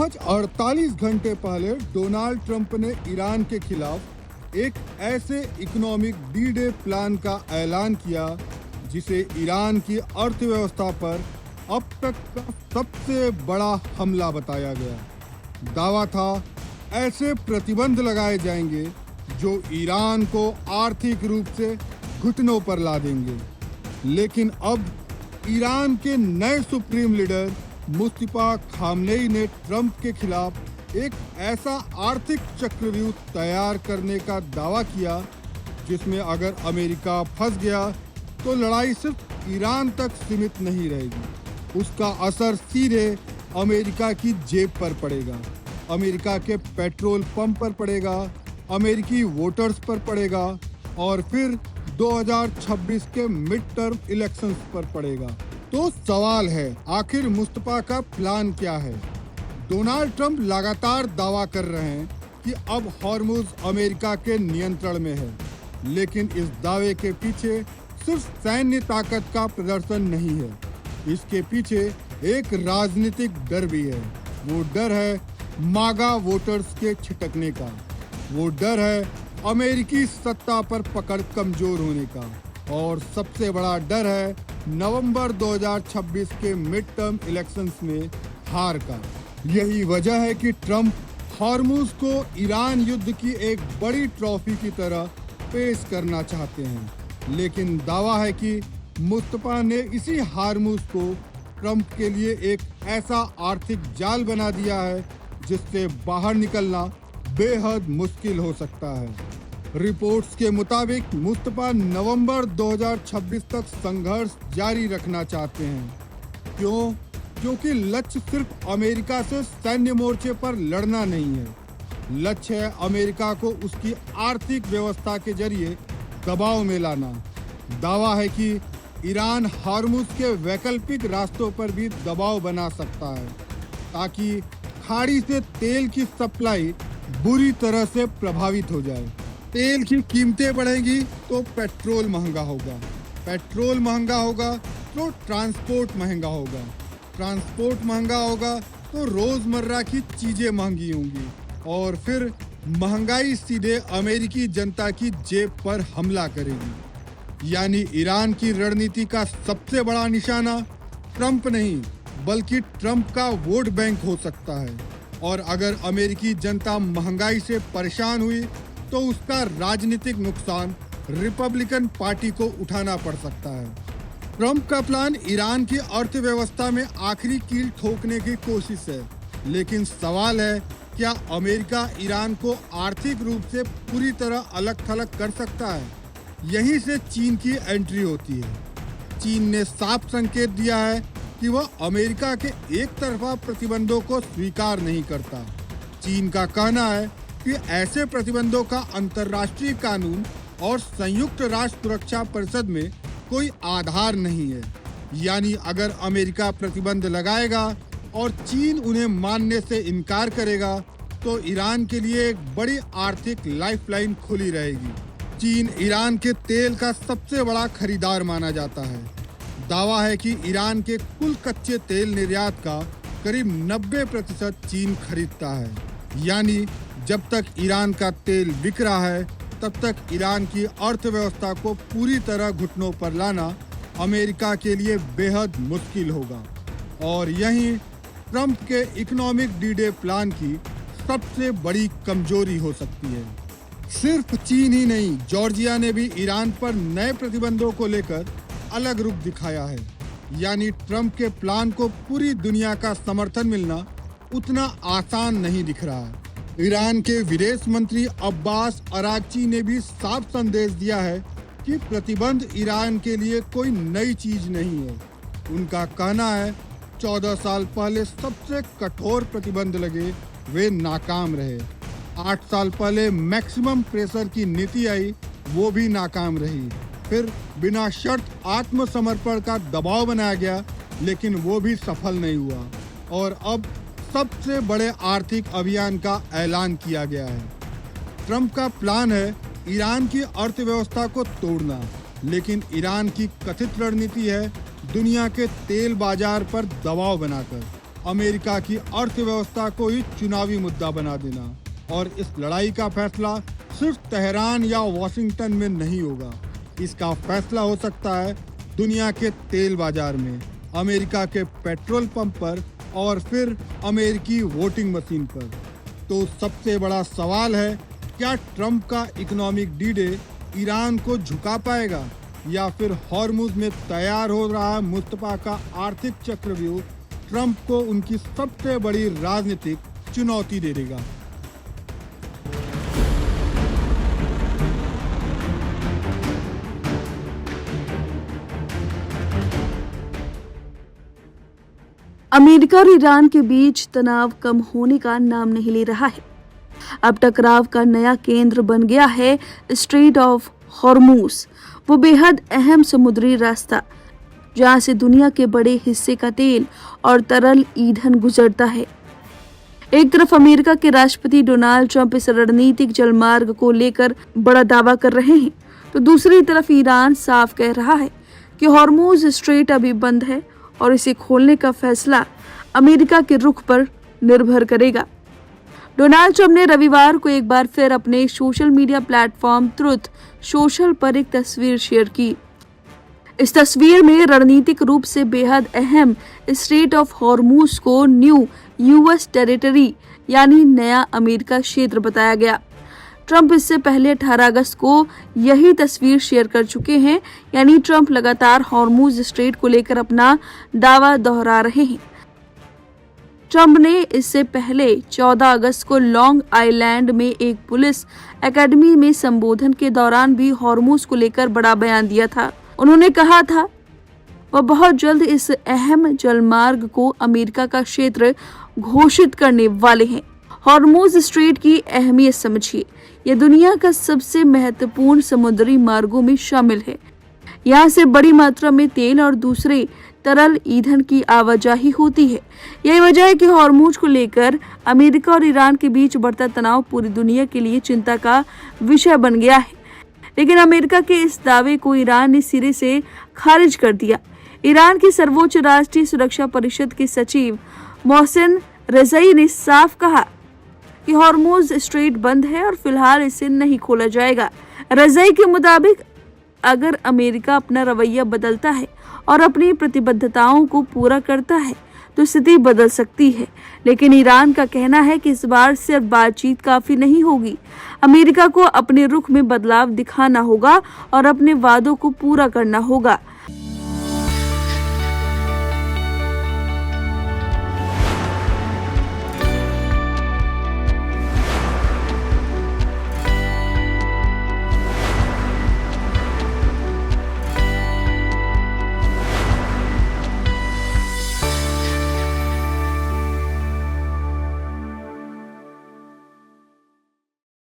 महज 48 घंटे पहले डोनाल्ड ट्रंप ने ईरान के खिलाफ एक ऐसे इकोनॉमिक डी-डे प्लान का ऐलान किया जिसे ईरान की अर्थव्यवस्था पर अब तक का सबसे बड़ा हमला बताया गया। दावा था ऐसे प्रतिबंध लगाए जाएंगे जो ईरान को आर्थिक रूप से घुटनों पर ला देंगे। लेकिन अब ईरान के नए सुप्रीम लीडर मुस्तफा खामनेई ने ट्रंप के खिलाफ एक ऐसा आर्थिक चक्रव्यूह तैयार करने का दावा किया जिसमें अगर अमेरिका फंस गया तो लड़ाई सिर्फ ईरान तक सीमित नहीं रहेगी, उसका असर सीधे अमेरिका की जेब पर पड़ेगा, अमेरिका के पेट्रोल पंप पर पड़ेगा, अमेरिकी वोटर्स पर पड़ेगा और फिर 2026 के मिड टर्म इलेक्शंस पर पड़ेगा। तो सवाल है, आखिर मुस्तफा का प्लान क्या है? डोनाल्ड ट्रंप लगातार दावा कर रहे हैं कि अब हॉर्मुज अमेरिका के नियंत्रण में है, लेकिन इस दावे के पीछे सिर्फ सैन्य ताकत का प्रदर्शन नहीं है, इसके पीछे एक राजनीतिक डर भी है। वो डर है मागा वोटर्स के छिटकने का, वो डर है अमेरिकी सत्ता पर पकड़ कमजोर होने का, और सबसे बड़ा डर है नवंबर 2026 के मिड टर्म इलेक्शंस में हार का। यही वजह है कि ट्रंप हॉर्मुज को ईरान युद्ध की एक बड़ी ट्रॉफी की तरह पेश करना चाहते हैं, लेकिन दावा है कि मुस्तफा ने इसी हॉर्मुज को ट्रंप के लिए एक ऐसा आर्थिक जाल बना दिया है जिससे बाहर निकलना बेहद मुश्किल हो सकता है। रिपोर्ट्स के मुताबिक मुस्तफा नवंबर 2026 तक संघर्ष जारी रखना चाहते हैं। क्यों? क्योंकि लक्ष्य सिर्फ अमेरिका से सैन्य मोर्चे पर लड़ना नहीं है, लक्ष्य है अमेरिका को उसकी आर्थिक व्यवस्था के जरिए दबाव में लाना। दावा है कि ईरान हॉर्मुज के वैकल्पिक रास्तों पर भी दबाव बना सकता है ताकि खाड़ी से तेल की सप्लाई बुरी तरह से प्रभावित हो जाए। तेल की कीमतें बढ़ेंगी तो पेट्रोल महंगा होगा, पेट्रोल महंगा होगा तो ट्रांसपोर्ट महंगा होगा, ट्रांसपोर्ट महंगा होगा तो रोजमर्रा की चीजें महंगी होंगी, और फिर महंगाई सीधे अमेरिकी जनता की जेब पर हमला करेगी। यानी ईरान की रणनीति का सबसे बड़ा निशाना ट्रंप नहीं बल्कि ट्रंप का वोट बैंक हो सकता है, और अगर अमेरिकी जनता महंगाई से परेशान हुई तो उसका राजनीतिक नुकसान रिपब्लिकन पार्टी को उठाना पड़ सकता है। ट्रंप का प्लान ईरान की अर्थव्यवस्था में आखिरी कील ठोकने की कोशिश है, लेकिन सवाल है क्या अमेरिका ईरान को आर्थिक रूप से पूरी तरह अलग थलग कर सकता है? यहीं से चीन की एंट्री होती है। चीन ने साफ संकेत दिया है कि वह अमेरिका के एक तरफा प्रतिबंधों को स्वीकार नहीं करता। चीन का कहना है कि ऐसे प्रतिबंधों का अंतर्राष्ट्रीय कानून और संयुक्त राष्ट्र सुरक्षा परिषद में कोई आधार नहीं है। यानी अगर अमेरिका प्रतिबंध लगाएगा और चीन उन्हें मानने से इनकार करेगा तो ईरान के लिए एक बड़ी आर्थिक लाइफलाइन खुली रहेगी। चीन ईरान के तेल का सबसे बड़ा खरीदार माना जाता है। दावा है कि ईरान के कुल कच्चे तेल निर्यात का करीब 90% चीन खरीदता है। यानी जब तक ईरान का तेल बिक रहा है तब तक ईरान की अर्थव्यवस्था को पूरी तरह घुटनों पर लाना अमेरिका के लिए बेहद मुश्किल होगा, और यही ट्रंप के इकोनॉमिक डी-डे प्लान की सबसे बड़ी कमजोरी हो सकती है। सिर्फ चीन ही नहीं, जॉर्जिया ने भी ईरान पर नए प्रतिबंधों को लेकर अलग रुख दिखाया है। यानी ट्रंप के प्लान को पूरी दुनिया का समर्थन मिलना उतना आसान नहीं दिख रहा है। ईरान के विदेश मंत्री अब्बास अरागची ने भी साफ संदेश दिया है कि प्रतिबंध ईरान के लिए कोई नई चीज नहीं है। उनका कहना है 14 साल पहले सबसे कठोर प्रतिबंध लगे, वे नाकाम रहे। 8 साल पहले मैक्सिमम प्रेशर की नीति आई, वो भी नाकाम रही। फिर बिना शर्त आत्मसमर्पण का दबाव बनाया गया, लेकिन वो भी सफल नहीं हुआ, और अब सबसे बड़े आर्थिक अभियान का ऐलान किया गया है। ट्रंप का प्लान है ईरान की अर्थव्यवस्था को तोड़ना, लेकिन ईरान की कथित रणनीति है दुनिया के तेल बाजार पर दबाव बनाकर अमेरिका की अर्थव्यवस्था को ही चुनावी मुद्दा बना देना। और इस लड़ाई का फैसला सिर्फ तेहरान या वॉशिंगटन में नहीं होगा, इसका फैसला हो सकता है दुनिया के तेल बाजार में, अमेरिका के पेट्रोल पंप पर और फिर अमेरिकी वोटिंग मशीन पर। तो सबसे बड़ा सवाल है, क्या ट्रंप का इकोनॉमिक डी-डे ईरान को झुका पाएगा या फिर हॉर्मुज में तैयार हो रहा मुस्तफा का आर्थिक चक्रव्यूह ट्रंप को उनकी सबसे बड़ी राजनीतिक चुनौती दे देगा। अमेरिका और ईरान के बीच तनाव कम होने का नाम नहीं ले रहा है। अब टकराव का नया केंद्र बन गया है स्ट्रेट ऑफ हॉर्मुज, वो बेहद अहम समुद्री रास्ता जहां से दुनिया के बड़े हिस्से का तेल और तरल ईंधन गुजरता है। एक तरफ अमेरिका के राष्ट्रपति डोनाल्ड ट्रंप इस रणनीतिक जलमार्ग को लेकर बड़ा दावा कर रहे हैं, तो दूसरी तरफ ईरान साफ कह रहा है कि हॉर्मुज स्ट्रेट अभी बंद है और इसे खोलने का फैसला अमेरिका के रुख पर निर्भर करेगा। डोनाल्ड ट्रंप ने रविवार को एक बार फिर अपने social media platform truth social पर एक तस्वीर शेयर की। इस तस्वीर में रणनीतिक रूप से बेहद अहम स्ट्रेट ऑफ हॉर्मुज को न्यू यूएस टेरिटरी यानी नया अमेरिका क्षेत्र बताया गया। ट्रंप इससे पहले 18 अगस्त को यही तस्वीर शेयर कर चुके हैं, यानी ट्रंप लगातार हॉर्मुज स्ट्रेट को लेकर अपना दावा दोहरा रहे हैं। ट्रंप ने इससे पहले 14 अगस्त को लॉन्ग आइलैंड में एक पुलिस एकेडमी में संबोधन के दौरान भी हॉर्मुज को लेकर बड़ा बयान दिया था। उन्होंने कहा था वह बहुत जल्द इस अहम जलमार्ग को अमेरिका का क्षेत्र घोषित करने वाले हैं। हॉर्मुज स्ट्रेट की अहमियत समझिए, यह दुनिया का सबसे महत्वपूर्ण समुद्री मार्गों में शामिल है। यहाँ से बड़ी मात्रा में तेल और दूसरे तरल ईंधन की आवाजाही होती है। यही वजह है कि हॉर्मुज को लेकर अमेरिका और ईरान के बीच बढ़ता तनाव पूरी दुनिया के लिए चिंता का विषय बन गया है। लेकिन अमेरिका के इस दावे को ईरान ने सिरे से खारिज कर दिया। ईरान की सर्वोच्च राष्ट्रीय सुरक्षा परिषद के सचिव मोहसिन रज़ाई ने साफ कहा कि हॉर्मुज स्ट्रेट बंद है और फिलहाल इसे नहीं खोला जाएगा। रज़ाई के मुताबिक अगर अमेरिका अपना रवैया बदलता है और अपनी प्रतिबद्धताओं को पूरा करता है तो स्थिति बदल सकती है, लेकिन ईरान का कहना है कि इस बार सिर्फ बातचीत काफी नहीं होगी। अमेरिका को अपने रुख में बदलाव दिखाना होगा और अपने वादों को पूरा करना होगा।